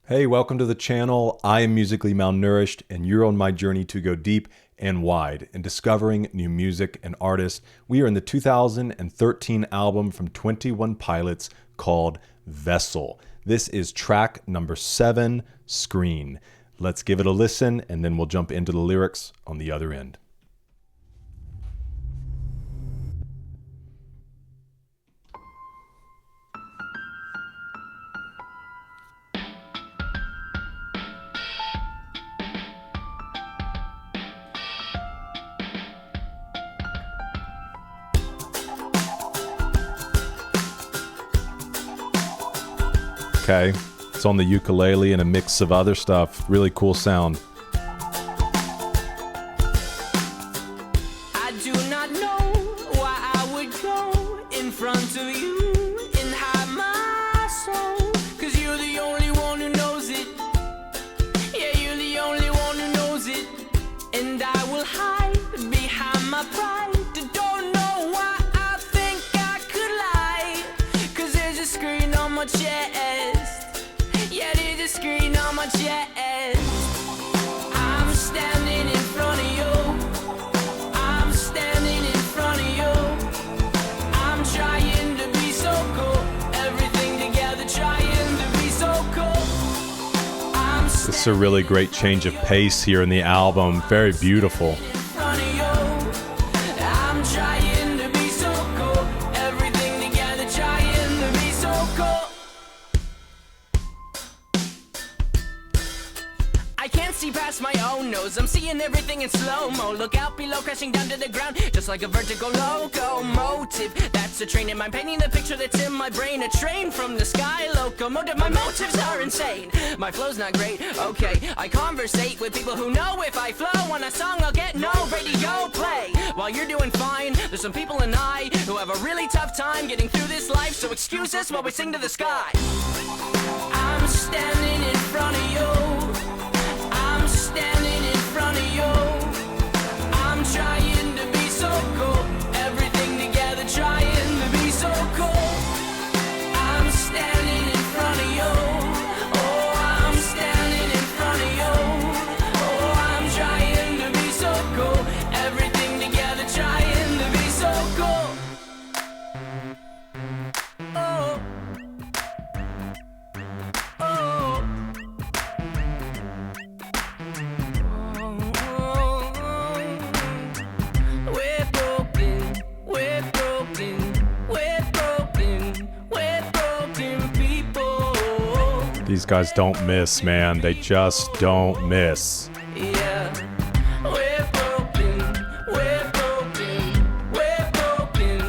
Hey, welcome to the channel. I am Musically Malnourished, and you're on my journey to go deep and wide in discovering new music and artists. We are in the 2013 album from 21 Pilots called Vessel. This is track number 7, Screen. Let's give it a listen, and then we'll jump into the lyrics on the other end. Okay, it's on the ukulele and a mix of other stuff. Really cool sound. I do not know why I would go in front of you and hide my soul, 'cause you're the only one who knows it. Yeah, you're the only one who knows it. And I will hide behind my pride. Don't know why I think I could lie, 'cause there's a screen on my chest. Yeah, there's a screen on my chest. I'm standing in front of you. I'm standing in front of you. I'm trying to be so cool. Everything together, trying to be so cool. This is a really great change of pace here in the album. Very beautiful. In front of you. I'm trying to be so cool. Everything together, trying to be so cool. I can't see past my own nose. I'm seeing everything in slow-mo. Look out below, crashing down to the ground, just like a vertical locomotive. That's a train, and I'm painting the picture that's in my brain. A train from the sky, locomotive. My motives are insane. My flow's not great, okay. I conversate with people who know if I flow on a song, I'll get no radio play. While you're doing fine, there's some people and I who have a really tough time getting through this life. So excuse us while we sing to the sky. I'm standing in front of you. I'm standing in front of you. I'm trying to be so cool. Everything together, trying to be so cool. I'm standing in front of you. Oh, I'm standing in front of you. Oh, I'm trying to be so cool. Everything together, trying to be so cool. Oh. Oh. We're broken, we're broken, we're broken, we're broken people. These guys don't miss, man. They just don't miss. Yeah, we're broken, we're broken, we're broken,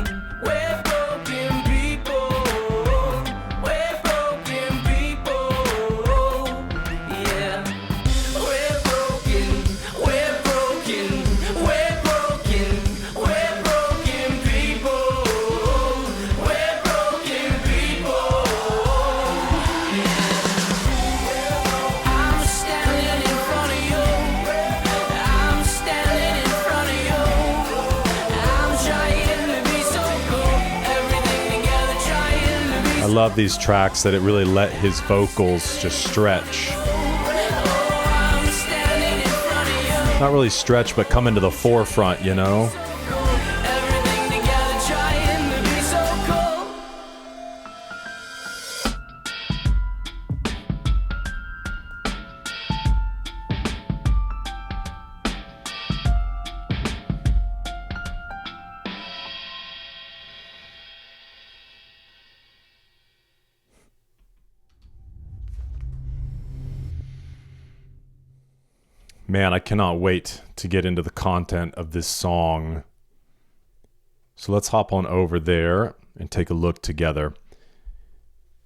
we're broken people. We're broken people. Yeah, we're broken, we're broken, we're broken, we're broken people. We're broken people. I'm standing in front of you. I'm standing in front of you. I'm trying to be so cool. Everything together, trying to be I love these tracks that it really let his vocals just stretch. I'm standing in front of you. Not really stretch, but come into the forefront, you know? Everything together, trying to be so cool. Man, I cannot wait to get into the content of this song. So let's hop on over there and take a look together. It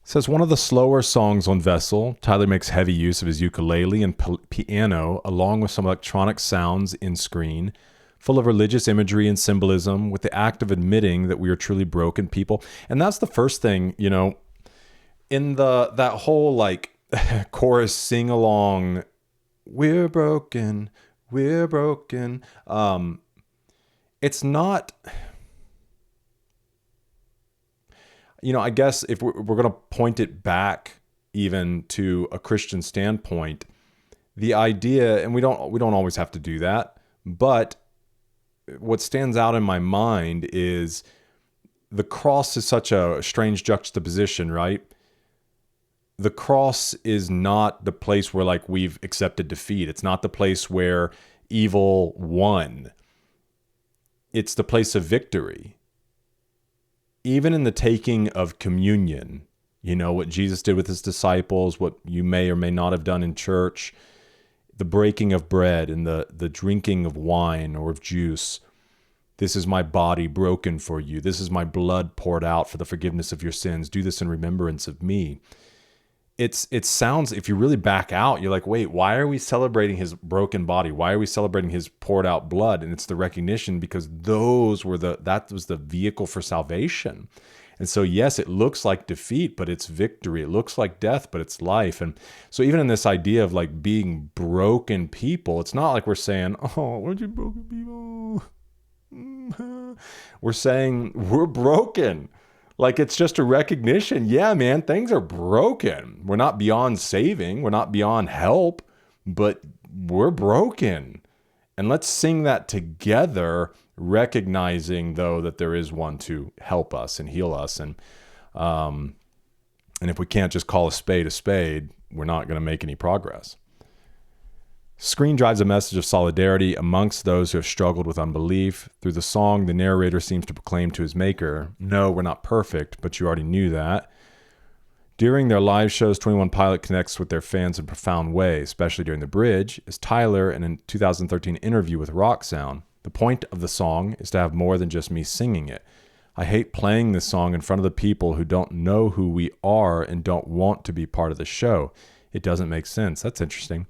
says, one of the slower songs on Vessel, Tyler makes heavy use of his ukulele and piano, along with some electronic sounds in Screen, full of religious imagery and symbolism, with the act of admitting that we are truly broken people. And that's the first thing, you know, in that whole like chorus sing-along, we're broken, we're broken. It's not, you know, I guess if we're going to point it back even to a Christian standpoint, the idea, and we don't always have to do that, but what stands out in my mind is the cross is such a strange juxtaposition, right? The cross is not the place where like we've accepted defeat. It's not the place where evil won. It's the place of victory. Even in the taking of communion, you know, what Jesus did with his disciples, what you may or may not have done in church, the breaking of bread and the drinking of wine or of juice. This is my body broken for you. This is my blood poured out for the forgiveness of your sins. Do this in remembrance of me. It sounds, if you really back out, you're like, wait, why are we celebrating his broken body? Why are we celebrating his poured out blood? And it's the recognition, because that was the vehicle for salvation. And so, yes, it looks like defeat, but it's victory. It looks like death, but it's life. And so even in this idea of like being broken people, it's not like we're saying, oh, weren't you broken people? We're saying we're broken. Like, it's just a recognition. Yeah, man, things are broken. We're not beyond saving. We're not beyond help, but we're broken. And let's sing that together, recognizing, though, that there is one to help us and heal us. And if we can't just call a spade, we're not going to make any progress. Screen drives a message of solidarity amongst those who have struggled with unbelief. Through the song, the narrator seems to proclaim to his maker, no, we're not perfect, but you already knew that. During their live shows, 21 Pilot connects with their fans in a profound way, especially during the bridge, as Tyler in a 2013 interview with Rock Sound. The point of the song is to have more than just me singing it. I hate playing this song in front of the people who don't know who we are and don't want to be part of the show. It doesn't make sense. That's interesting.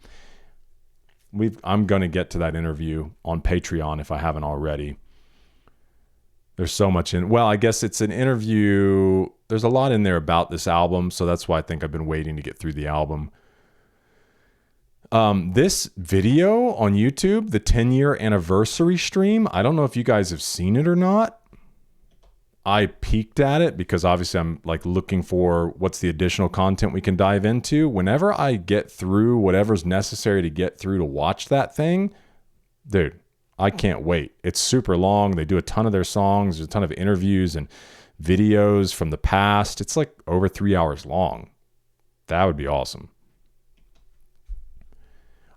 I'm going to get to that interview on Patreon if I haven't already. There's so much I guess it's an interview. There's a lot in there about this album, so that's why I think I've been waiting to get through the album. This video on YouTube, the 10-year anniversary stream, I don't know if you guys have seen it or not. I peeked at it because obviously I'm like looking for what's the additional content we can dive into. Whenever I get through whatever's necessary to get through to watch that thing, dude, I can't wait. It's super long. They do a ton of their songs. There's a ton of interviews and videos from the past. It's like over 3 hours long. That would be awesome.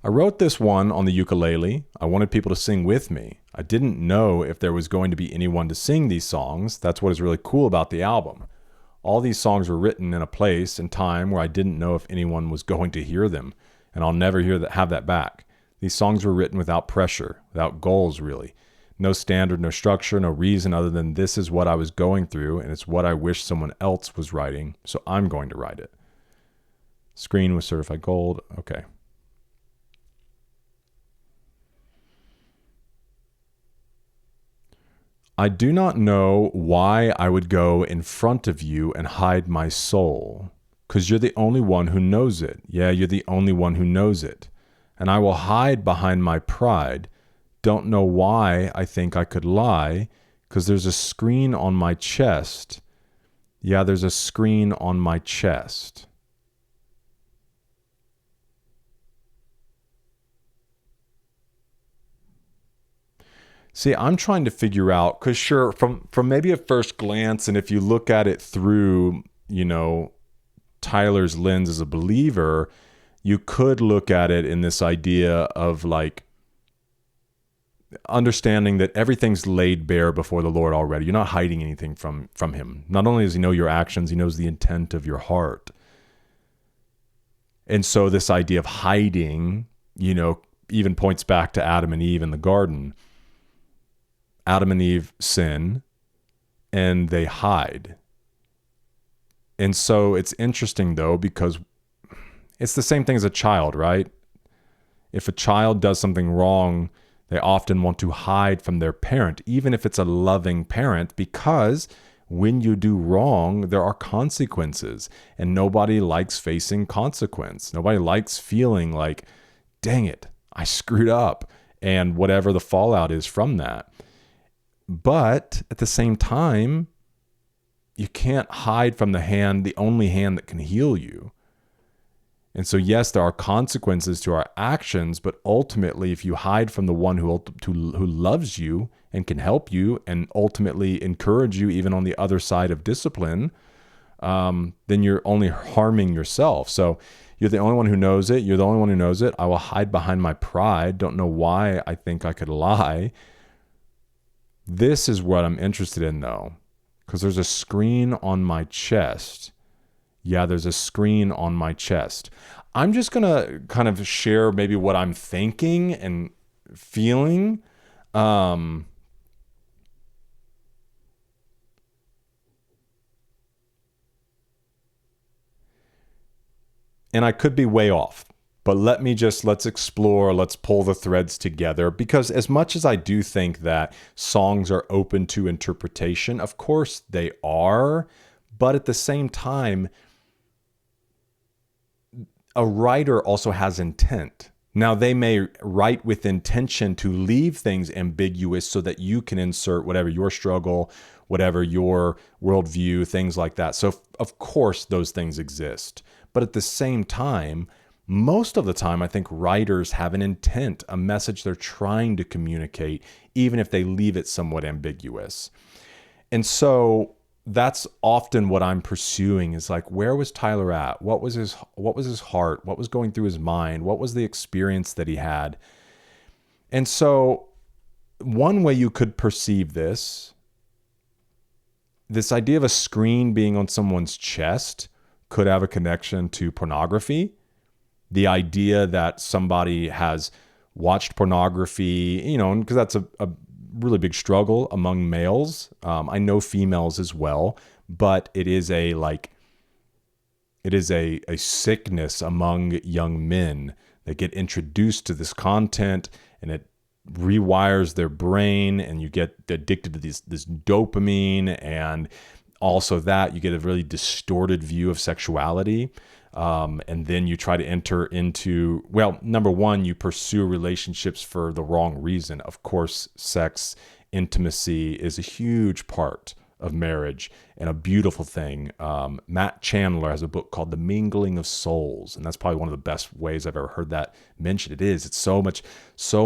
I wrote this one on the ukulele. I wanted people to sing with me. I didn't know if there was going to be anyone to sing these songs. That's what is really cool about the album. All these songs were written in a place and time where I didn't know if anyone was going to hear them, and I'll never have that back. These songs were written without pressure, without goals really. No standard, no structure, no reason other than this is what I was going through, and it's what I wish someone else was writing, so I'm going to write it. Screen was certified gold. Okay. I do not know why I would go in front of you and hide my soul, 'cause you're the only one who knows it. Yeah, you're the only one who knows it. And I will hide behind my pride. Don't know why I think I could lie, 'cause there's a screen on my chest. Yeah, there's a screen on my chest. See, I'm trying to figure out, because sure, from maybe a first glance, and if you look at it through, Tyler's lens as a believer, you could look at it in this idea of like understanding that everything's laid bare before the Lord already. You're not hiding anything from him. Not only does he know your actions, he knows the intent of your heart. And so this idea of hiding, even points back to Adam and Eve in the garden. Adam and Eve sin, and they hide. And so it's interesting, though, because it's the same thing as a child, right? If a child does something wrong, they often want to hide from their parent, even if it's a loving parent, because when you do wrong, there are consequences, and nobody likes facing consequence. Nobody likes feeling like, dang it, I screwed up, and whatever the fallout is from that. But at the same time, you can't hide from the only hand that can heal you. And so, yes, there are consequences to our actions, but ultimately, if you hide from the one who loves you and can help you and ultimately encourage you, even on the other side of discipline, then you're only harming yourself. So you're the only one who knows it. You're the only one who knows it. I will hide behind my pride. Don't know why I think I could lie. This is what I'm interested in, though, because there's a screen on my chest. Yeah, there's a screen on my chest. I'm just going to kind of share maybe what I'm thinking and feeling. And I could be way off, but let's explore, let's pull the threads together, because as much as I do think that songs are open to interpretation, of course they are, but at the same time, a writer also has intent. Now, they may write with intention to leave things ambiguous so that you can insert whatever your struggle, whatever your worldview, things like that. So, of course, those things exist. But at the same time, most of the time, I think writers have an intent, a message they're trying to communicate, even if they leave it somewhat ambiguous. And so that's often what I'm pursuing, is like, where was Tyler at? What was his heart? What was going through his mind? What was the experience that he had? And so one way you could perceive this idea of a screen being on someone's chest could have a connection to pornography. The idea that somebody has watched pornography, because that's a really big struggle among males. I know females as well, but it is a sickness among young men that get introduced to this content, and it rewires their brain, and you get addicted to this dopamine, and also that you get a really distorted view of sexuality. And then you try to enter into, well, number one, you pursue relationships for the wrong reason. Of course, sex, intimacy is a huge part of marriage and a beautiful thing. Matt Chandler has a book called The Mingling of Souls, and that's probably one of the best ways I've ever heard that mentioned. It's so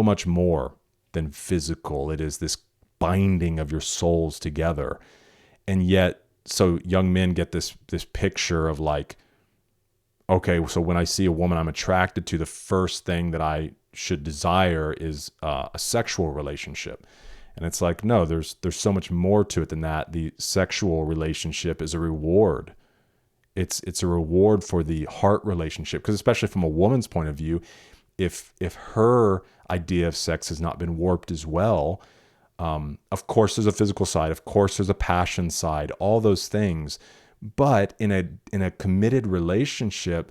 much more than physical. It is this binding of your souls together. And yet, so young men get this picture of like, okay, so when I see a woman I'm attracted to, the first thing that I should desire is a sexual relationship. And it's like, no, there's so much more to it than that. The sexual relationship is a reward. It's a reward for the heart relationship, because especially from a woman's point of view, if her idea of sex has not been warped as well, of course there's a physical side, of course there's a passion side, all those things. But in a committed relationship,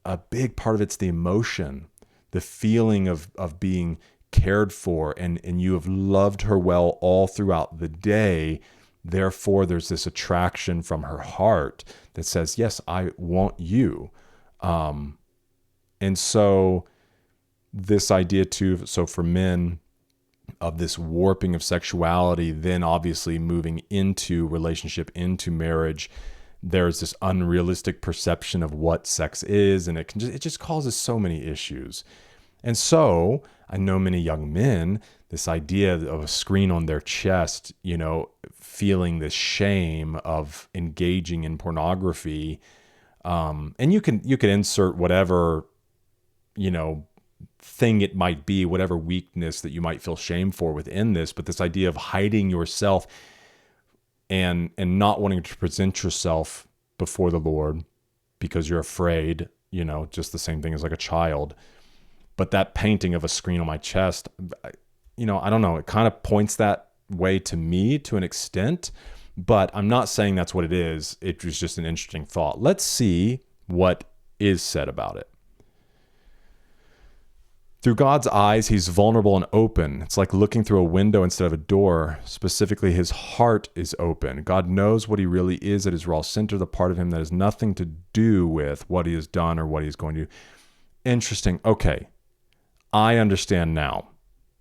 a big part of it's the emotion, the feeling of being cared for, and you have loved her well all throughout the day. Therefore, there's this attraction from her heart that says, yes, I want you. And so this idea too, so for men, of this warping of sexuality, then obviously moving into relationship, into marriage, there's this unrealistic perception of what sex is, and it just causes so many issues. And so I know many young men, this idea of a screen on their chest, feeling this shame of engaging in pornography. And you can insert whatever, thing it might be, whatever weakness that you might feel shame for within this, but this idea of hiding yourself and not wanting to present yourself before the Lord because you're afraid, just the same thing as like a child. But that painting of a screen on my chest, I don't know, it kind of points that way to me to an extent, but I'm not saying that's what it is. It was just an interesting thought. Let's see what is said about it. Through God's eyes, he's vulnerable and open. It's like looking through a window instead of a door. Specifically, his heart is open. God knows what he really is at his raw center, the part of him that has nothing to do with what he has done or what he's going to do. Interesting. Okay. I understand now.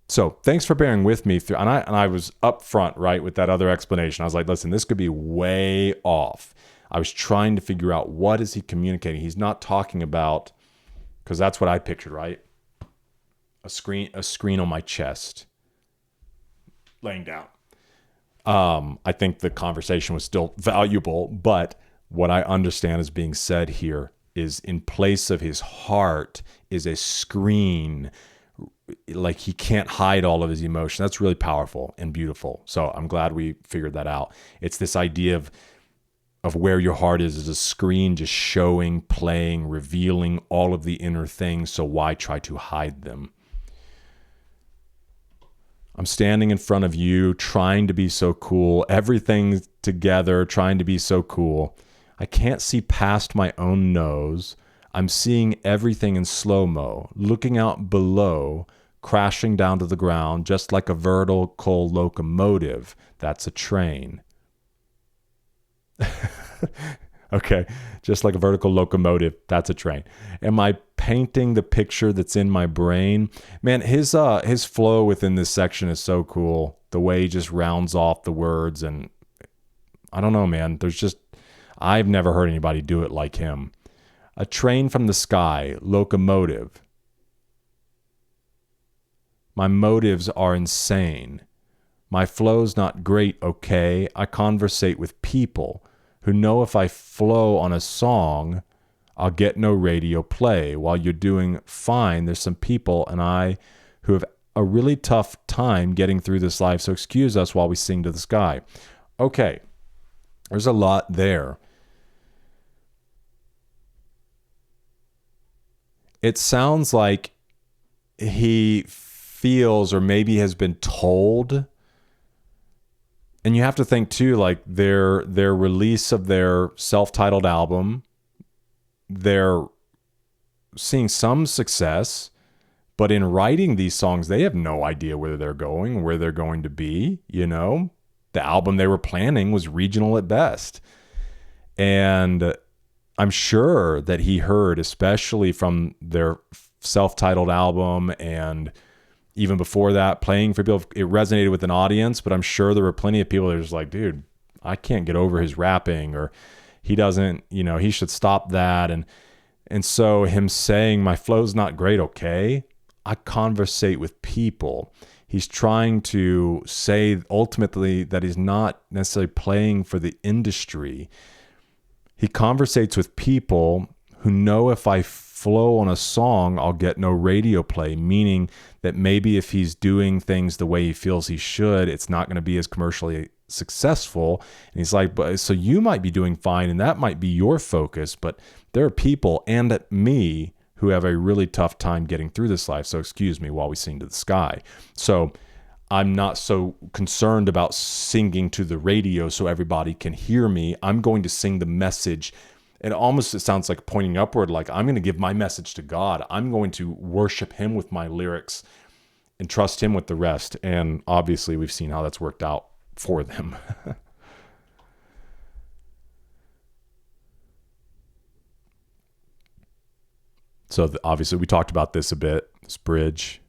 So thanks for bearing with me through. And I was upfront, right, with that other explanation. I was like, listen, this could be way off. I was trying to figure out, what is he communicating? He's not talking about because that's what I pictured, right? A screen on my chest, laying down. I think the conversation was still valuable, but what I understand is being said here is in place of his heart is a screen. Like he can't hide all of his emotion. That's really powerful and beautiful. So I'm glad we figured that out. It's this idea of where your heart is a screen just showing, playing, revealing all of the inner things. So why try to hide them? I'm standing in front of you, trying to be so cool, everything together, trying to be so cool. I can't see past my own nose. I'm seeing everything in slow-mo, looking out below, crashing down to the ground, just like a vertical locomotive. That's a train. Okay, just like a vertical locomotive, that's a train. Am I painting the picture that's in my brain? Man, his flow within this section is so cool. The way he just rounds off the words, and I don't know, man. I've never heard anybody do it like him. A train from the sky, locomotive. My motives are insane. My flow's not great, okay? I conversate with people who know if I flow on a song, I'll get no radio play. While you're doing fine, there's some people and I who have a really tough time getting through this life, so excuse us while we sing to the sky. Okay, there's a lot there. It sounds like he feels, or maybe has been told. And you have to think too, like their release of their self-titled album, they're seeing some success, but in writing these songs, they have no idea where they're going, where they're going to be. You know, the album they were planning was regional at best. And I'm sure that he heard, especially from their self-titled album and even before that, playing for people, it resonated with an audience, but I'm sure there were plenty of people that were just like, dude, I can't get over his rapping, or he doesn't, he should stop that. And so him saying, my flow's not great, okay? I conversate with people. He's trying to say ultimately that he's not necessarily playing for the industry. He conversates with people who know if I flow on a song, I'll get no radio play, meaning that maybe if he's doing things the way he feels he should, it's not going to be as commercially successful. And he's like, but so you might be doing fine and that might be your focus, but there are people and me who have a really tough time getting through this life. So excuse me while we sing to the sky. So I'm not so concerned about singing to the radio so everybody can hear me. I'm going to sing the message. It sounds like pointing upward, like I'm going to give my message to God. I'm going to worship him with my lyrics and trust him with the rest. And obviously we've seen how that's worked out for them. So obviously we talked about this a bit, this bridge.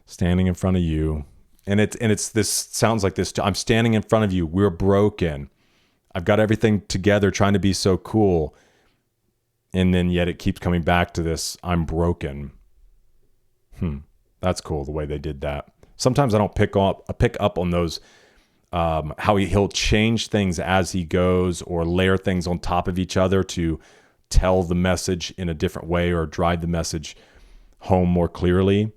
Standing in front of you. And it's this sounds like this. I'm standing in front of you. We're broken. I've got everything together, trying to be so cool. And then yet it keeps coming back to this. I'm broken. That's cool the way they did that. Sometimes I don't pick up on those. How he'll change things as he goes, or layer things on top of each other to tell the message in a different way, or drive the message home more clearly.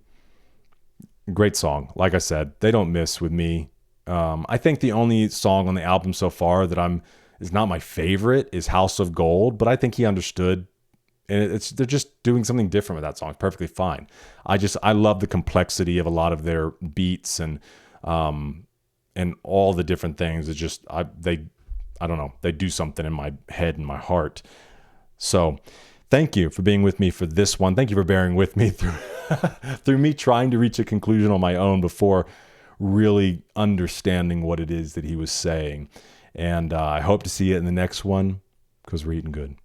Great song. Like I said, they don't miss with me. I think the only song on the album so far that is not my favorite is House of Gold, but I think he understood, and they're just doing something different with that song. It's perfectly fine. I love the complexity of a lot of their beats and all the different things. It's just I don't know. They do something in my head and my heart. So thank you for being with me for this one. Thank you for bearing with me through me trying to reach a conclusion on my own before really understanding what it is that he was saying. And I hope to see you in the next one, because we're eating good.